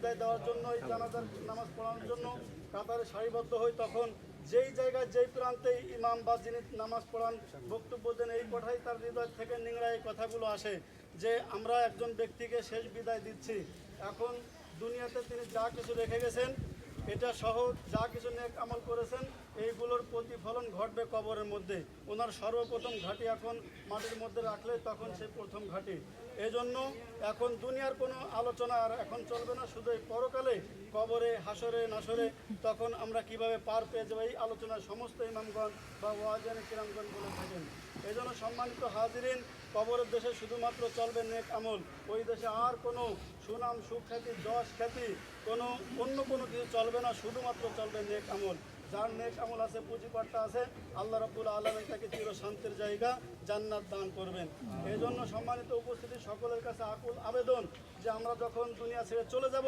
বিদায় দেওয়ার জন্য, এই জানাজার নামাজ পড়ানোর জন্য কাতারে সারিবদ্ধ হই, তখন যেই জায়গায় যেই প্রান্তে ইমাম বা যিনি নামাজ পড়ান বক্তব্য দেন, এই কথাই তার হৃদয় থেকে নিংড়া এই কথাগুলো আসে যে আমরা একজন ব্যক্তিকে শেষ বিদায় দিচ্ছি। এখন দুনিয়াতে তিনি যা কিছু রেখে গেছেন, এটা সহ যা কিছু নেক আমল করেছেন, এইগুলোর প্রতিফলন ঘটবে কবরের মধ্যে। ওনার সর্বপ্রথম ঘাঁটি এখন মাটির মধ্যে রাখলে তখন সেই প্রথম ঘাঁটি। এজন্য এখন দুনিয়ার কোনো আলোচনা আর এখন চলবে না, শুধু এই পরকালে কবরে হাসরে নাসরে তখন আমরা কিভাবে পার পেয়ে যাবো, এই আলোচনায় সমস্ত ইমামগণ বা ওয়াজিন কিরামগণ বলে থাকেন। এই জন্য সম্মানিত হাজিরিন, কবরের দেশে শুধুমাত্র চলবে নেক আমল, ওই দেশে আর কোনো সুনাম সুখ্যাতি যশ খ্যাতি অন্য কোনো কিছু চলবে না, শুধুমাত্র চলবে নেক আমল। যার নেক আমল আছে, পুঁজিপাট্টা আছে, আল্লাহ রাব্বুল আলামিন তাকে চির শান্তির জায়গা জান্নাত দান করবেন। এই জন্য সম্মানিত উপস্থিতি সকলের কাছে আকুল আবেদন যে আমরা যখন দুনিয়া ছেড়ে চলে যাব